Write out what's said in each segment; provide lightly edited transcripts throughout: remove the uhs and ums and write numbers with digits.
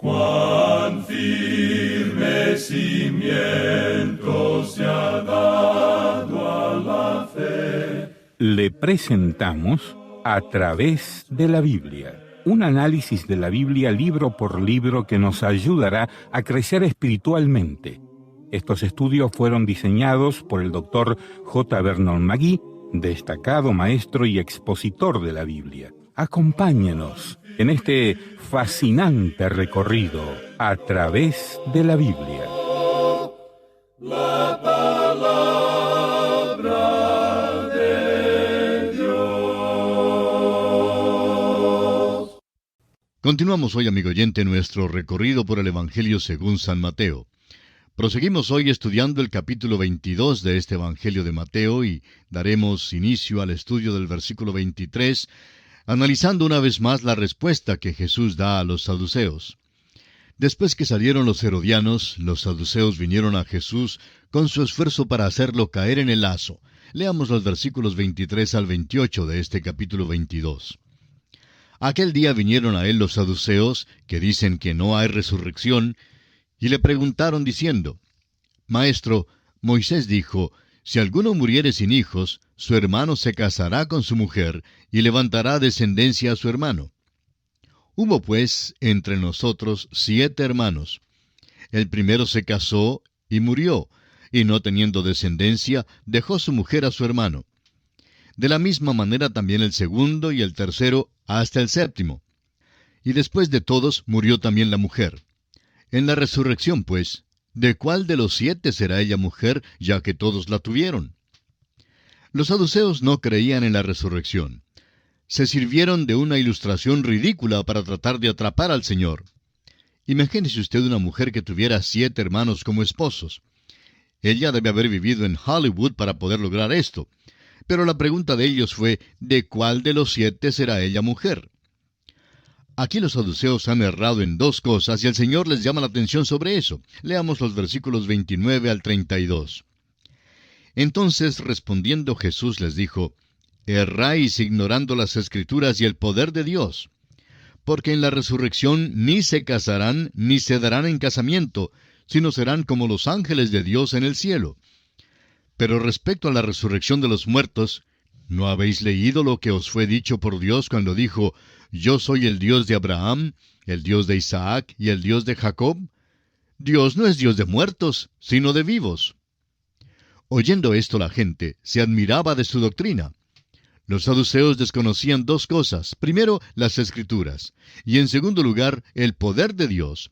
Cuán firme cimiento se ha dado a la fe. Le presentamos A través de la Biblia, un análisis de la Biblia libro por libro que nos ayudará a crecer espiritualmente. Estos estudios fueron diseñados por el Dr. J. Vernon McGee, destacado maestro y expositor de la Biblia. Acompáñenos en este fascinante recorrido a través de la Biblia. La palabra de Dios. Continuamos hoy, amigo oyente, nuestro recorrido por el Evangelio según San Mateo. Proseguimos hoy estudiando el capítulo 22 de este Evangelio de Mateo y daremos inicio al estudio del versículo 23, analizando una vez más la respuesta que Jesús da a los saduceos. Después que salieron los herodianos, los saduceos vinieron a Jesús con su esfuerzo para hacerlo caer en el lazo. Leamos los versículos 23 al 28 de este capítulo 22. Aquel día vinieron a él los saduceos, que dicen que no hay resurrección, y le preguntaron diciendo: Maestro, Moisés dijo, si alguno muriere sin hijos, su hermano se casará con su mujer, y levantará descendencia a su hermano. Hubo pues entre nosotros 7 hermanos. El primero se casó y murió, y no teniendo descendencia, dejó su mujer a su hermano. De la misma manera también el segundo y el tercero, hasta el séptimo. Y después de todos murió también la mujer. En la resurrección, pues, ¿de cuál de los 7 será ella mujer, ya que todos la tuvieron? Los saduceos no creían en la resurrección. Se sirvieron de una ilustración ridícula para tratar de atrapar al Señor. Imagínese usted una mujer que tuviera 7 hermanos como esposos. Ella debe haber vivido en Hollywood para poder lograr esto. Pero la pregunta de ellos fue, ¿de cuál de los 7 será ella mujer? Aquí los saduceos han errado en 2 cosas y el Señor les llama la atención sobre eso. Leamos los versículos 29 al 32. Entonces, respondiendo Jesús les dijo: Erráis ignorando las Escrituras y el poder de Dios. Porque en la resurrección ni se casarán ni se darán en casamiento, sino serán como los ángeles de Dios en el cielo. Pero respecto a la resurrección de los muertos, ¿no habéis leído lo que os fue dicho por Dios cuando dijo: Yo soy el Dios de Abraham, el Dios de Isaac y el Dios de Jacob? Dios no es Dios de muertos, sino de vivos. Oyendo esto, la gente se admiraba de su doctrina. Los saduceos desconocían 2 cosas. Primero, las Escrituras, y en segundo lugar, el poder de Dios.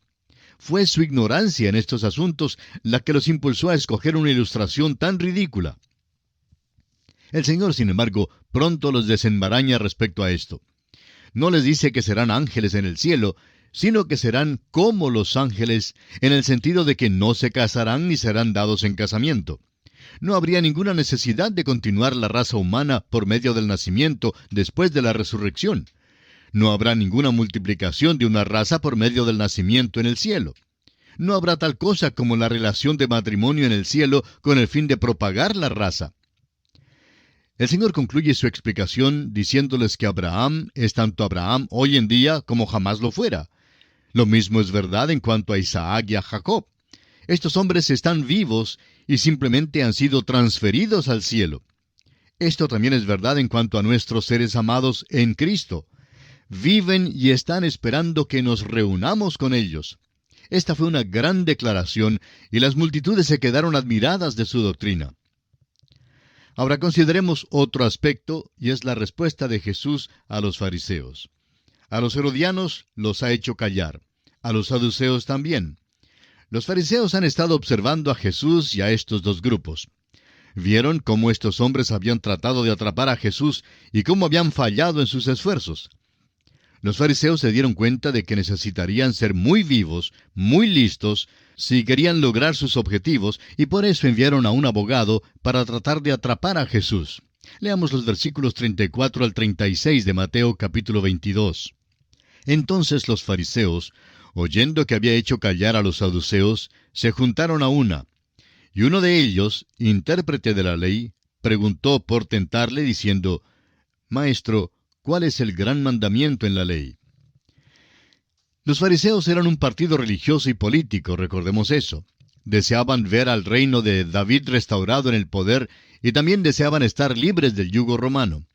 Fue su ignorancia en estos asuntos la que los impulsó a escoger una ilustración tan ridícula. El Señor, sin embargo, pronto los desenmaraña respecto a esto. No les dice que serán ángeles en el cielo, sino que serán como los ángeles, en el sentido de que no se casarán ni serán dados en casamiento. No habría ninguna necesidad de continuar la raza humana por medio del nacimiento después de la resurrección. No habrá ninguna multiplicación de una raza por medio del nacimiento en el cielo. No habrá tal cosa como la relación de matrimonio en el cielo con el fin de propagar la raza. El Señor concluye su explicación diciéndoles que Abraham es tanto Abraham hoy en día como jamás lo fuera. Lo mismo es verdad en cuanto a Isaac y a Jacob. Estos hombres están vivos y simplemente han sido transferidos al cielo. Esto también es verdad en cuanto a nuestros seres amados en Cristo. Viven y están esperando que nos reunamos con ellos. Esta fue una gran declaración y las multitudes se quedaron admiradas de su doctrina. Ahora consideremos otro aspecto, y es la respuesta de Jesús a los fariseos. A los herodianos los ha hecho callar, a los saduceos también. Los fariseos han estado observando a Jesús y a estos 2 grupos. Vieron cómo estos hombres habían tratado de atrapar a Jesús y cómo habían fallado en sus esfuerzos. Los fariseos se dieron cuenta de que necesitarían ser muy vivos, muy listos, si querían lograr sus objetivos, y por eso enviaron a un abogado para tratar de atrapar a Jesús. Leamos los versículos 34 al 36 de Mateo capítulo 22. Entonces los fariseos, oyendo que había hecho callar a los saduceos, se juntaron a una. Y uno de ellos, intérprete de la ley, preguntó por tentarle, diciendo: Maestro, ¿cuál es el gran mandamiento en la ley? Los fariseos eran un partido religioso y político, recordemos eso. Deseaban ver al reino de David restaurado en el poder y también deseaban estar libres del yugo romano.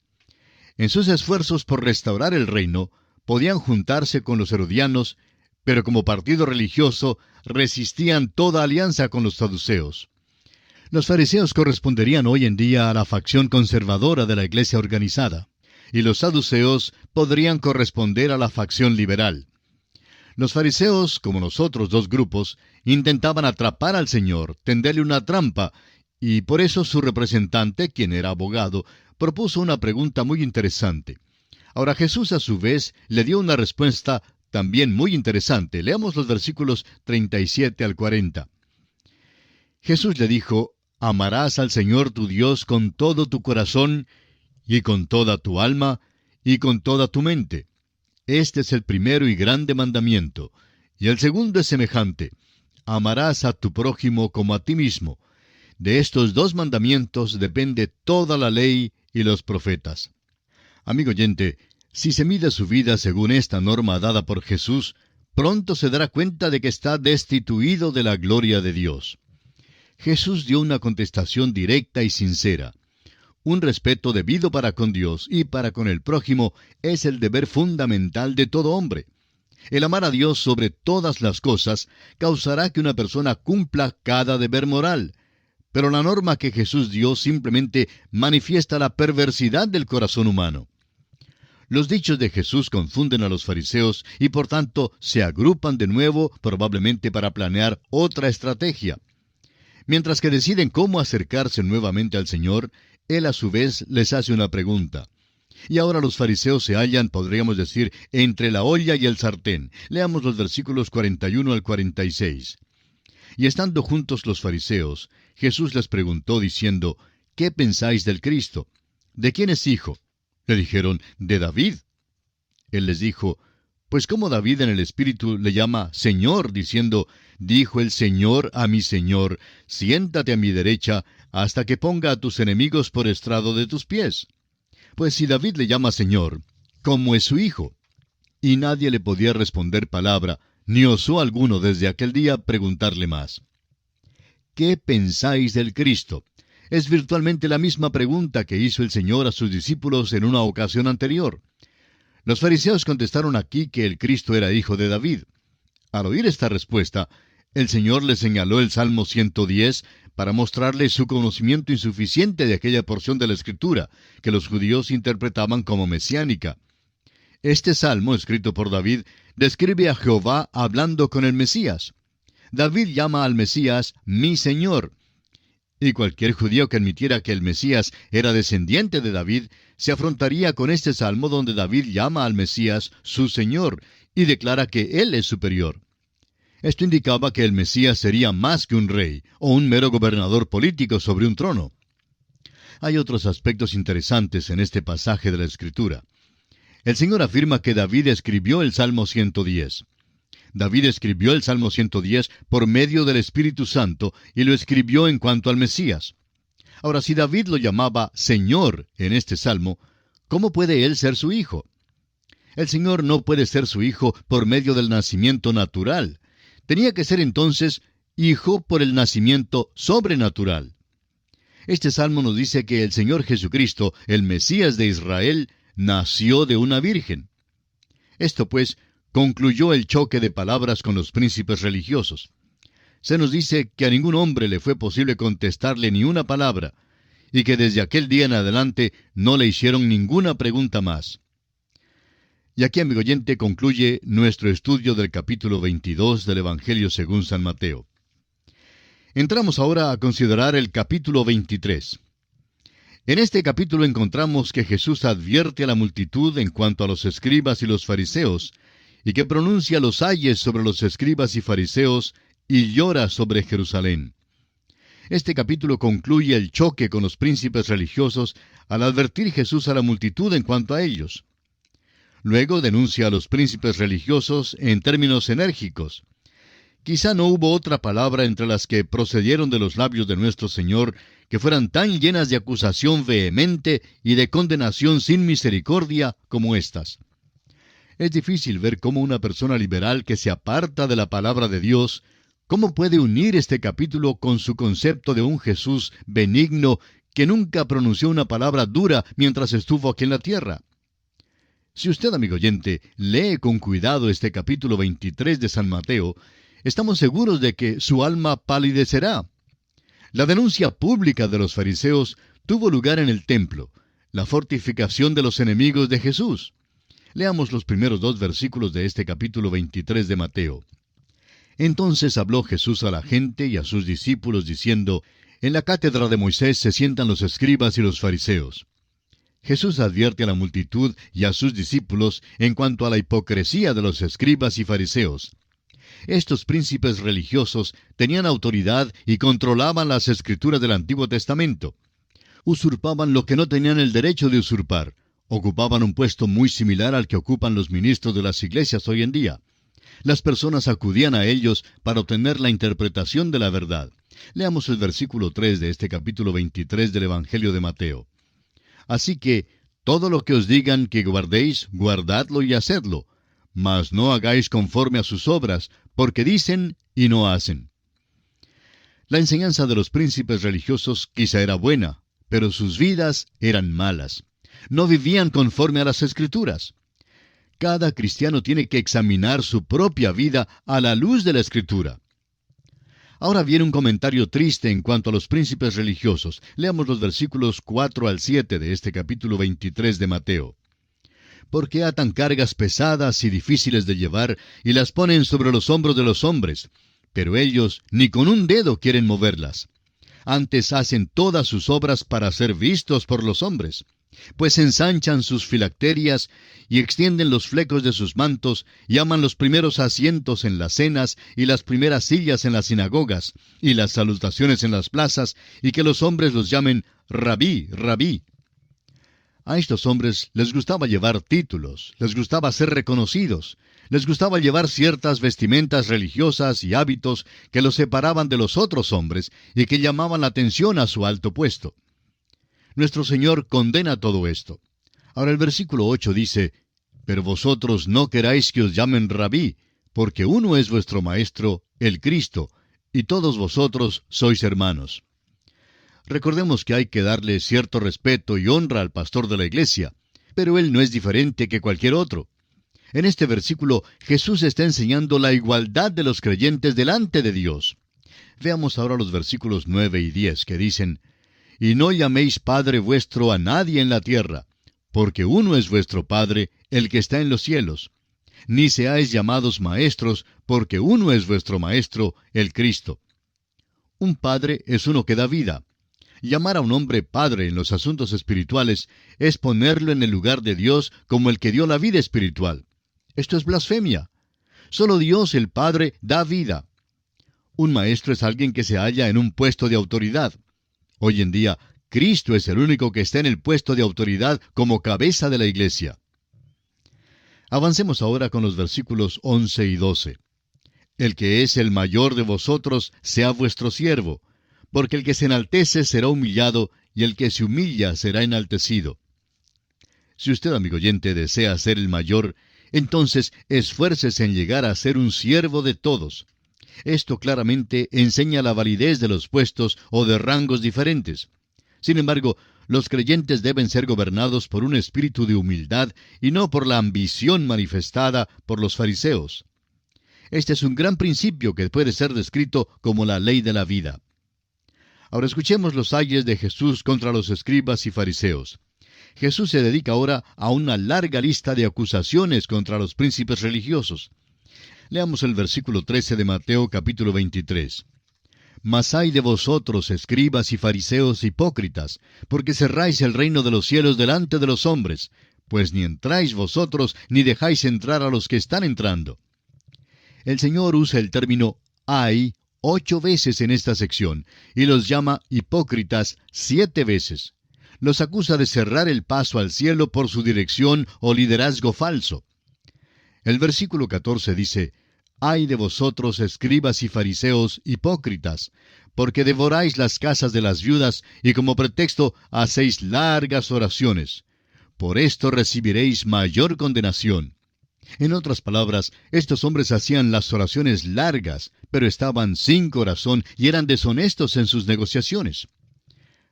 En sus esfuerzos por restaurar el reino, podían juntarse con los herodianos, pero como partido religioso resistían toda alianza con los saduceos. Los fariseos corresponderían hoy en día a la facción conservadora de la iglesia organizada, y los saduceos podrían corresponder a la facción liberal. Los fariseos, como los otros dos grupos, intentaban atrapar al Señor, tenderle una trampa, y por eso su representante, quien era abogado, propuso una pregunta muy interesante. Ahora Jesús a su vez le dio una respuesta también muy interesante. Leamos los versículos 37 al 40. Jesús le dijo: «Amarás al Señor tu Dios con todo tu corazón, y con toda tu alma, y con toda tu mente. Este es el primero y grande mandamiento. Y el segundo es semejante: amarás a tu prójimo como a ti mismo. De estos dos mandamientos depende toda la ley y los profetas». Amigo oyente, si se mide su vida según esta norma dada por Jesús, pronto se dará cuenta de que está destituido de la gloria de Dios. Jesús dio una contestación directa y sincera. Un respeto debido para con Dios y para con el prójimo es el deber fundamental de todo hombre. El amar a Dios sobre todas las cosas causará que una persona cumpla cada deber moral. Pero la norma que Jesús dio simplemente manifiesta la perversidad del corazón humano. Los dichos de Jesús confunden a los fariseos y por tanto se agrupan de nuevo, probablemente para planear otra estrategia. Mientras que deciden cómo acercarse nuevamente al Señor, Él a su vez les hace una pregunta. Y ahora los fariseos se hallan, podríamos decir, entre la olla y el sartén. Leamos los versículos 41 al 46. Y estando juntos los fariseos, Jesús les preguntó diciendo: «¿Qué pensáis del Cristo? ¿De quién es hijo?». Le dijeron: «De David». Él les dijo: «Pues cómo David en el Espíritu le llama Señor, diciendo: dijo el Señor a mi Señor: siéntate a mi derecha, hasta que ponga a tus enemigos por estrado de tus pies». Pues si David le llama Señor, ¿cómo es su hijo? Y nadie le podía responder palabra, ni osó alguno desde aquel día preguntarle más. ¿Qué pensáis del Cristo? Es virtualmente la misma pregunta que hizo el Señor a sus discípulos en una ocasión anterior. Los fariseos contestaron aquí que el Cristo era hijo de David. Al oír esta respuesta, el Señor le señaló el Salmo 110 para mostrarle su conocimiento insuficiente de aquella porción de la Escritura que los judíos interpretaban como mesiánica. Este salmo, escrito por David, describe a Jehová hablando con el Mesías. David llama al Mesías mi Señor. Y cualquier judío que admitiera que el Mesías era descendiente de David, se afrontaría con este salmo donde David llama al Mesías su Señor y declara que Él es superior. Esto indicaba que el Mesías sería más que un rey o un mero gobernador político sobre un trono. Hay otros aspectos interesantes en este pasaje de la Escritura. El Señor afirma que David escribió el Salmo 110. David escribió el Salmo 110 por medio del Espíritu Santo y lo escribió en cuanto al Mesías. Ahora, si David lo llamaba Señor en este Salmo, ¿cómo puede él ser su hijo? El Señor no puede ser su hijo por medio del nacimiento natural. Tenía que ser entonces hijo por el nacimiento sobrenatural. Este salmo nos dice que el Señor Jesucristo, el Mesías de Israel, nació de una virgen. Esto, pues, concluyó el choque de palabras con los príncipes religiosos. Se nos dice que a ningún hombre le fue posible contestarle ni una palabra, y que desde aquel día en adelante no le hicieron ninguna pregunta más. Y aquí, amigo oyente, concluye nuestro estudio del capítulo 22 del Evangelio según San Mateo. Entramos ahora a considerar el capítulo 23. En este capítulo encontramos que Jesús advierte a la multitud en cuanto a los escribas y los fariseos, y que pronuncia los ayes sobre los escribas y fariseos, y llora sobre Jerusalén. Este capítulo concluye el choque con los príncipes religiosos al advertir Jesús a la multitud en cuanto a ellos. Luego denuncia a los príncipes religiosos en términos enérgicos. Quizá no hubo otra palabra entre las que procedieron de los labios de nuestro Señor que fueran tan llenas de acusación vehemente y de condenación sin misericordia como estas. Es difícil ver cómo una persona liberal que se aparta de la palabra de Dios, cómo puede unir este capítulo con su concepto de un Jesús benigno que nunca pronunció una palabra dura mientras estuvo aquí en la tierra. Si usted, amigo oyente, lee con cuidado este capítulo 23 de San Mateo, estamos seguros de que su alma palidecerá. La denuncia pública de los fariseos tuvo lugar en el templo, la fortificación de los enemigos de Jesús. Leamos los primeros 2 versículos de este capítulo 23 de Mateo. Entonces habló Jesús a la gente y a sus discípulos diciendo, en la cátedra de Moisés se sientan los escribas y los fariseos. Jesús advierte a la multitud y a sus discípulos en cuanto a la hipocresía de los escribas y fariseos. Estos príncipes religiosos tenían autoridad y controlaban las escrituras del Antiguo Testamento. Usurpaban lo que no tenían el derecho de usurpar. Ocupaban un puesto muy similar al que ocupan los ministros de las iglesias hoy en día. Las personas acudían a ellos para obtener la interpretación de la verdad. Leamos el versículo 3 de este capítulo 23 del Evangelio de Mateo. Así que, todo lo que os digan que guardéis, guardadlo y hacedlo, mas no hagáis conforme a sus obras, porque dicen y no hacen. La enseñanza de los príncipes religiosos quizá era buena, pero sus vidas eran malas. No vivían conforme a las Escrituras. Cada cristiano tiene que examinar su propia vida a la luz de la Escritura. Ahora viene un comentario triste en cuanto a los príncipes religiosos. Leamos los versículos 4 al 7 de este capítulo 23 de Mateo. Porque atan cargas pesadas y difíciles de llevar y las ponen sobre los hombros de los hombres, pero ellos ni con un dedo quieren moverlas. Antes hacen todas sus obras para ser vistos por los hombres, pues ensanchan sus filacterias y extienden los flecos de sus mantos y aman los primeros asientos en las cenas y las primeras sillas en las sinagogas y las salutaciones en las plazas y que los hombres los llamen Rabí, Rabí. A estos hombres les gustaba llevar títulos, les gustaba ser reconocidos, les gustaba llevar ciertas vestimentas religiosas y hábitos que los separaban de los otros hombres y que llamaban la atención a su alto puesto. Nuestro Señor condena todo esto. Ahora el versículo 8 dice, pero vosotros no queráis que os llamen Rabí, porque uno es vuestro Maestro, el Cristo, y todos vosotros sois hermanos. Recordemos que hay que darle cierto respeto y honra al pastor de la iglesia, pero él no es diferente que cualquier otro. En este versículo, Jesús está enseñando la igualdad de los creyentes delante de Dios. Veamos ahora los versículos 9 y 10 que dicen, y no llaméis Padre vuestro a nadie en la tierra, porque uno es vuestro Padre, el que está en los cielos. Ni seáis llamados maestros, porque uno es vuestro Maestro, el Cristo. Un padre es uno que da vida. Llamar a un hombre padre en los asuntos espirituales es ponerlo en el lugar de Dios como el que dio la vida espiritual. Esto es blasfemia. Solo Dios el Padre da vida. Un maestro es alguien que se halla en un puesto de autoridad. Hoy en día, Cristo es el único que está en el puesto de autoridad como cabeza de la iglesia. Avancemos ahora con los versículos 11 y 12. El que es el mayor de vosotros sea vuestro siervo, porque el que se enaltece será humillado, y el que se humilla será enaltecido. Si usted, amigo oyente, desea ser el mayor, entonces esfuércese en llegar a ser un siervo de todos. Esto claramente enseña la validez de los puestos o de rangos diferentes. Sin embargo, los creyentes deben ser gobernados por un espíritu de humildad y no por la ambición manifestada por los fariseos. Este es un gran principio que puede ser descrito como la ley de la vida. Ahora escuchemos los ayes de Jesús contra los escribas y fariseos. Jesús se dedica ahora a una larga lista de acusaciones contra los príncipes religiosos. Leamos el versículo 13 de Mateo capítulo 23. Mas ay de vosotros, escribas y fariseos hipócritas, porque cerráis el reino de los cielos delante de los hombres, pues ni entráis vosotros, ni dejáis entrar a los que están entrando. El Señor usa el término ay 8 veces en esta sección, y los llama hipócritas 7 veces. Los acusa de cerrar el paso al cielo por su dirección o liderazgo falso. El versículo 14 dice, ay de vosotros, escribas y fariseos hipócritas, porque devoráis las casas de las viudas y como pretexto hacéis largas oraciones. Por esto recibiréis mayor condenación. En otras palabras, estos hombres hacían las oraciones largas, pero estaban sin corazón y eran deshonestos en sus negociaciones.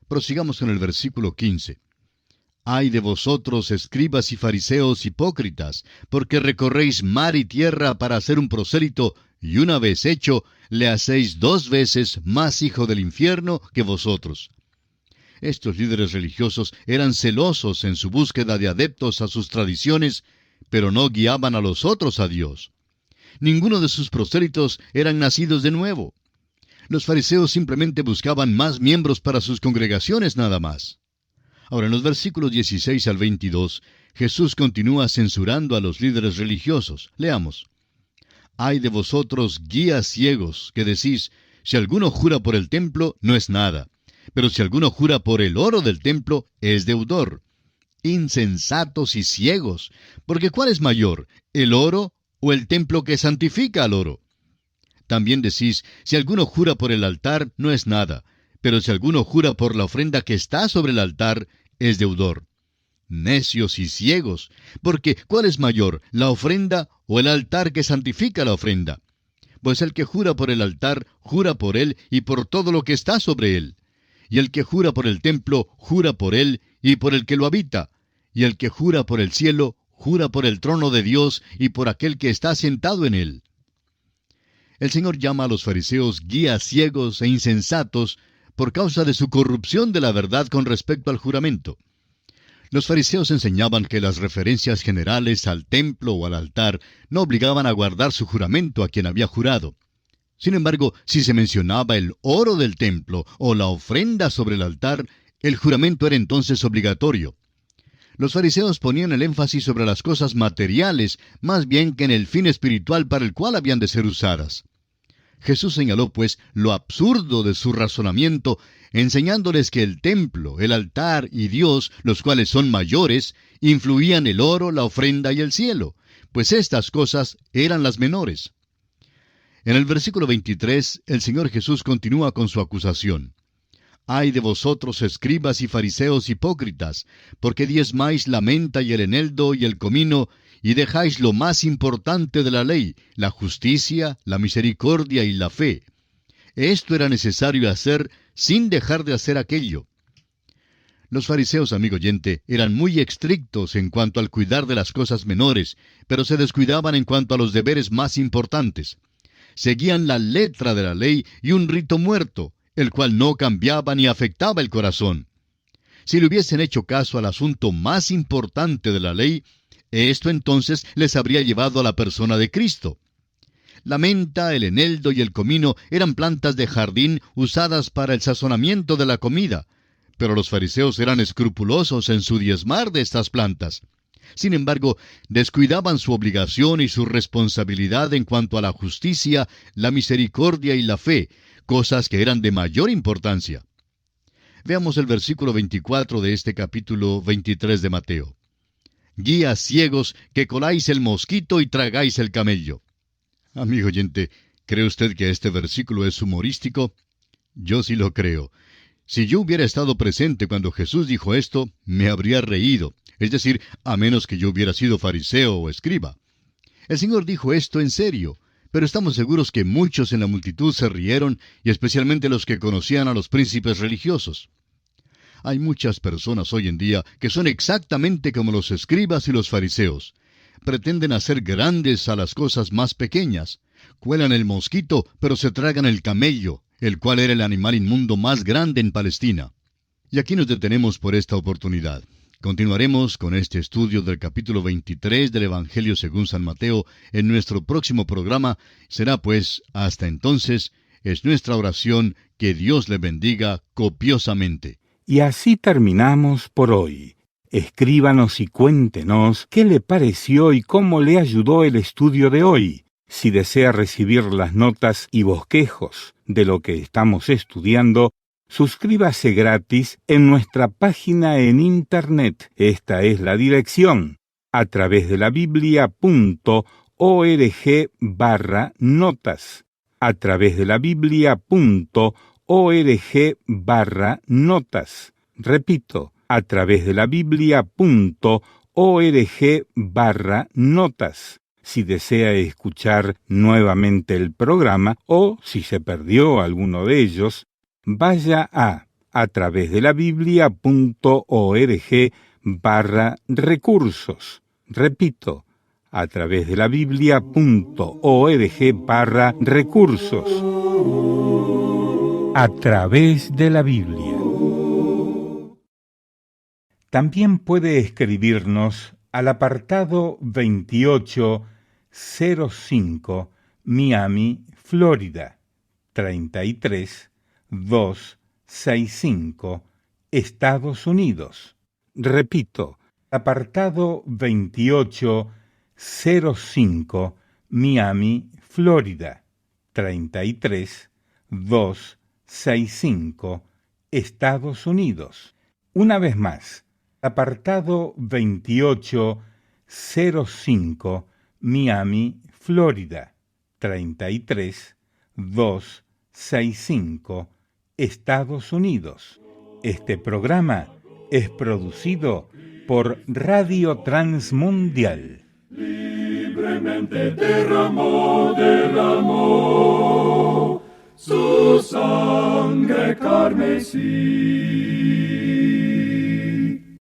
Prosigamos con el versículo 15. Ay de vosotros, escribas y fariseos hipócritas, porque recorréis mar y tierra para hacer un prosélito, y una vez hecho, le hacéis 2 veces más hijo del infierno que vosotros. Estos líderes religiosos eran celosos en su búsqueda de adeptos a sus tradiciones, pero no guiaban a los otros a Dios. Ninguno de sus prosélitos eran nacidos de nuevo. Los fariseos simplemente buscaban más miembros para sus congregaciones nada más. Ahora, en los versículos 16 al 22, Jesús continúa censurando a los líderes religiosos. Leamos. Ay de vosotros, guías ciegos, que decís, si alguno jura por el templo, no es nada. Pero si alguno jura por el oro del templo, es deudor. Insensatos y ciegos, porque ¿cuál es mayor, el oro o el templo que santifica al oro? También decís, si alguno jura por el altar, no es nada, pero si alguno jura por la ofrenda que está sobre el altar, es deudor. Necios y ciegos, porque ¿cuál es mayor, la ofrenda o el altar que santifica la ofrenda? Pues el que jura por el altar, jura por él y por todo lo que está sobre él. Y el que jura por el templo, jura por él y por el que lo habita. Y el que jura por el cielo, jura por el trono de Dios y por aquel que está sentado en él. El Señor llama a los fariseos guías ciegos e insensatos por causa de su corrupción de la verdad con respecto al juramento. Los fariseos enseñaban que las referencias generales al templo o al altar no obligaban a guardar su juramento a quien había jurado. Sin embargo, si se mencionaba el oro del templo o la ofrenda sobre el altar, el juramento era entonces obligatorio. Los fariseos ponían el énfasis sobre las cosas materiales, más bien que en el fin espiritual para el cual habían de ser usadas. Jesús señaló, pues, lo absurdo de su razonamiento, enseñándoles que el templo, el altar y Dios, los cuales son mayores, influían el oro, la ofrenda y el cielo, pues estas cosas eran las menores. En el versículo 23, el Señor Jesús continúa con su acusación. Ay de vosotros, escribas y fariseos hipócritas, porque diezmáis la menta y el eneldo y el comino, y dejáis lo más importante de la ley, la justicia, la misericordia y la fe. Esto era necesario hacer sin dejar de hacer aquello. Los fariseos, amigo oyente, eran muy estrictos en cuanto al cuidar de las cosas menores, pero se descuidaban en cuanto a los deberes más importantes. Seguían la letra de la ley y un rito muerto, el cual no cambiaba ni afectaba el corazón. Si le hubiesen hecho caso al asunto más importante de la ley, esto entonces les habría llevado a la persona de Cristo. La menta, el eneldo y el comino eran plantas de jardín usadas para el sazonamiento de la comida, pero los fariseos eran escrupulosos en su diezmar de estas plantas. Sin embargo, descuidaban su obligación y su responsabilidad en cuanto a la justicia, la misericordia y la fe, cosas que eran de mayor importancia. Veamos el versículo 24 de este capítulo 23 de Mateo. Guías ciegos que coláis el mosquito y tragáis el camello. Amigo oyente, ¿cree usted que este versículo es humorístico? Yo sí lo creo. Si yo hubiera estado presente cuando Jesús dijo esto, me habría reído, es decir, a menos que yo hubiera sido fariseo o escriba. El Señor dijo esto en serio, pero estamos seguros que muchos en la multitud se rieron, y especialmente los que conocían a los príncipes religiosos. Hay muchas personas hoy en día que son exactamente como los escribas y los fariseos. Pretenden hacer grandes a las cosas más pequeñas. Cuelan el mosquito, pero se tragan el camello, el cual era el animal inmundo más grande en Palestina. Y aquí nos detenemos por esta oportunidad. Continuaremos con este estudio del capítulo 23 del Evangelio según San Mateo en nuestro próximo programa. Será pues, hasta entonces, es nuestra oración que Dios le bendiga copiosamente. Y así terminamos por hoy. Escríbanos y cuéntenos qué le pareció y cómo le ayudó el estudio de hoy. Si desea recibir las notas y bosquejos de lo que estamos estudiando, suscríbase gratis en nuestra página en Internet. Esta es la dirección: atravesdelabiblia.org/notas. atravesdelabiblia.org/notas. Repito, atravesdelabiblia.org/notas. Si desea escuchar nuevamente el programa o si se perdió alguno de ellos, vaya a través de la biblia.org/recursos. Repito, a través de la biblia.org/recursos. A través de la Biblia. También puede escribirnos al apartado 2805, Miami, Florida, 33265, Estados Unidos. Repito, apartado 2805, Miami, Florida, 33265, Estados Unidos. Una vez más, apartado 2805, Miami, Florida, 33265, Estados Unidos. Este programa es producido por Radio Transmundial. Libremente derramó su sangre carmesí.